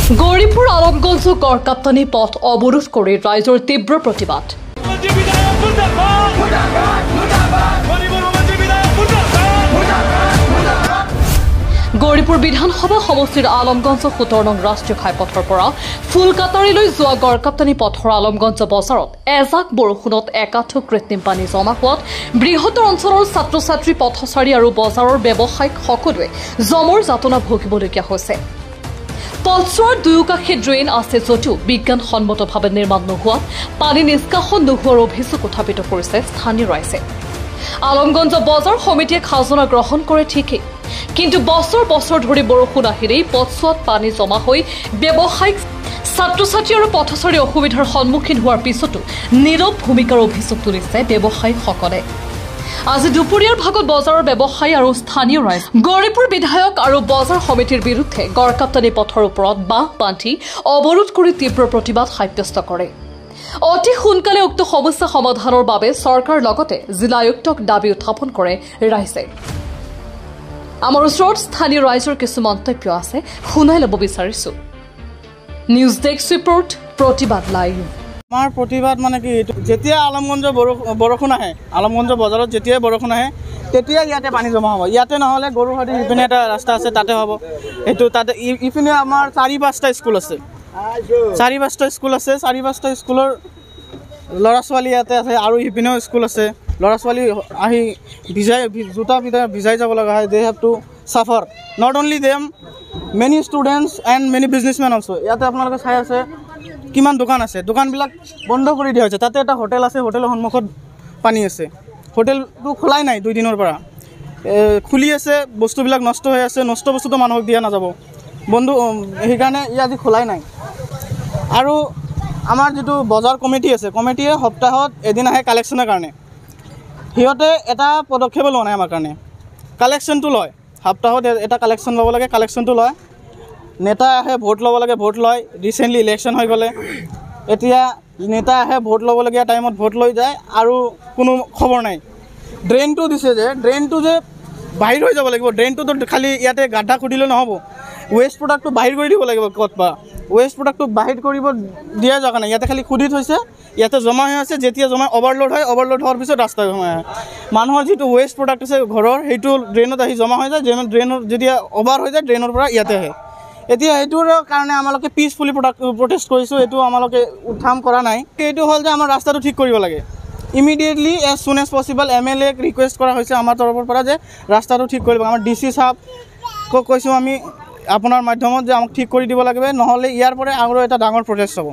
গৌৰীপুৰ আলমগঞ্জ গড়কাপ্তানি পথ অৱৰোধ কৰি ৰাইজৰ তীব্ৰ প্ৰতিবাদ। গৌৰীপুৰ বিধানসভা সমষ্টিৰ আলমগঞ্জ 17 নং ৰাষ্ট্ৰীয় ঘাইপথৰ পৰা ফুলকাটাৰীলৈ যোৱা গড়কাপ্তানি পথৰ আলমগঞ্জ বজাৰত এজাক বৰষুণত একাঠো কৃত্ৰিম পানী জমা হোৱাত বৃহত্তৰ অঞ্চলৰ ছাত্ৰ ছাত্ৰী পথচাৰী আৰু বজাৰৰ ব্যৱসায়িক সকলোৱে জমৰ যাতনা ভুগিবলগীয়া হৈছে। পথছোৱাৰ দুয়োকাষে ড্ৰেইন আছে যদিও বিজ্ঞানসন্মতভাৱে নিৰ্মাণ নোহোৱাত পানী নিষ্কাশন নোহোৱাৰ অভিযোগ উত্থাপিত কৰিছে স্থানীয় ৰাইজে। আলমগঞ্জ বজাৰ সমিতিয়ে খাজনা গ্ৰহণ কৰে ঠিকেই, কিন্তু বছৰ বছৰ ধৰি বৰষুণ আহিলেই পথছোৱাত পানী জমা হৈ ব্যৱসায়িক ছাত্ৰ ছাত্ৰী আৰু পথচাৰী অসুবিধাৰ সন্মুখীন হোৱাৰ পিছতো নীৰৱ ভূমিকাৰ অভিযোগ তুলিছে ব্যৱসায়ীসকলে। আজি দুপৰীয়াৰ ভাগত বজাৰৰ ব্যৱসায়ী আৰু স্থানীয় ৰাইজ গৌৰীপুৰ বিধায়ক আৰু বজাৰ সমিতিৰ বিৰুদ্ধে গড়কাপ্তানি পথৰ ওপৰত বাঁহ বান্ধি অৱৰোধ কৰি তীব্ৰ প্ৰতিবাদ সাব্যস্ত কৰে। অতি সোনকালে উক্ত সমস্যা সমাধানৰ বাবে চৰকাৰ লগতে জিলা আয়ুক্তক দাবী উত্থাপন কৰে ৰাইজে। আমাৰ ওচৰত স্থানীয় ৰাইজৰ কিছু মন্তব্য আছে, শুনাই ল'ব বিচাৰিছো। নিউজ ডেস্ক ৰিপৰ্ট, প্ৰতিবাদ লাইভ। আমাৰ প্ৰতিবাদ মানে কি, যেতিয়া আলমগঞ্জ বৰষুণ আহে, আলমগঞ্জ বজাৰত যেতিয়াই বৰষুণ আহে তেতিয়া ইয়াতে পানী জমা হ'ব। ইয়াতে নহ'লে গৰুহাটী ইপিনে এটা ৰাস্তা আছে, তাতে হ'ব। সেইটো তাতে ইপিনে আমাৰ 4-5টা স্কুল আছে, 4-5টা স্কুল আছে। 4-5টা স্কুলৰ ল'ৰা ছোৱালী ইয়াতে আছে, আৰু ইপিনেও স্কুল আছে। ল'ৰা ছোৱালী আহি জোতা ভিজাই যাব লগা হয়। They have to suffer, not only them, many students and many businessmen also'. ইয়াতে আপোনালোকে চাই আছে কিমান দোকান আছে, দোকানবিলাক বন্ধ কৰি দিয়া হৈছে। তাতে এটা হোটেল আছে, হোটেলৰ সন্মুখত পানী আছে। হোটেলটো খোলাই নাই 2 দিনৰ পৰা, খুলি আছে, বস্তুবিলাক নষ্ট হৈ আছে। নষ্ট বস্তুটো মানুহক দিয়া নাযাব সেইকাৰণে ই আজি খোলাই নাই। আৰু আমাৰ যিটো বজাৰ কমিটি আছে, কমিটিয়ে সপ্তাহত এদিন আহে কালেকশ্যনৰ কাৰণে। সিহঁতে এটা পদক্ষেপ লোৱা নাই আমাৰ কাৰণে। কালেকশ্যনটো লয়, সপ্তাহত এটা কালেকশ্যন ল'ব লাগে, কালেকশ্যনটো লয়। নেতা আহে ভোট ল'ব লাগে, ভোট লয়। ৰিচেণ্টলি ইলেকশ্যন হৈ গ'লে, এতিয়া নেতা আহে ভোট ল'বলগীয়া টাইমত ভোট লৈ যায় আৰু কোনো খবৰ নাই। ড্ৰেইনটো দিছে যে, ড্ৰেইনটো যে বাহিৰ হৈ যাব লাগিব। ড্ৰেইনটোতো খালি ইয়াতে গাড্ডা খুলিলে নহ'ব, ৱেষ্ট প্ৰডাক্টটো বাহিৰ কৰি দিব লাগিব। ক'তবা ৱেষ্ট প্ৰডাক্টটো বাহিৰ কৰিব দিয়া যোৱা নাই, ইয়াতে খালি খুদি থৈছে, ইয়াতে জমা হৈ আছে। যেতিয়া জমা অভাৰলোড হয়, অভাৰলোড হোৱাৰ পিছত ৰাস্তাত সোমাই আহে। মানুহৰ যিটো ৱেষ্ট প্ৰডাক্ট আছে ঘৰৰ, সেইটো ড্ৰেইনত আহি জমা হৈ যায়। ড্ৰেইনত যেতিয়া অভাৰ হৈ যায়, ড্ৰেইনৰ পৰা ইয়াতে আহে। এতিয়া সেইটোৰ কাৰণে আমালোকে পিচফুলি প্ৰটেষ্ট কৰিছোঁ। এইটো আমালোকে উত্থান কৰা নাই। এইটো হ'ল যে আমাৰ ৰাস্তাটো ঠিক কৰিব লাগে ইমিডিয়েটলি, এজ চুন এজ পচিবল। MLA ক ৰিকুৱেষ্ট কৰা হৈছে আমাৰ তৰফৰ পৰা যে ৰাস্তাটো ঠিক কৰিব। আমাৰ DC ছাৰক কৈছোঁ আমি আপোনাৰ মাধ্যমত যে আমাক ঠিক কৰি দিব লাগিব, নহ'লে ইয়াৰ পৰা আৰু এটা ডাঙৰ প্ৰটেষ্ট হ'ব।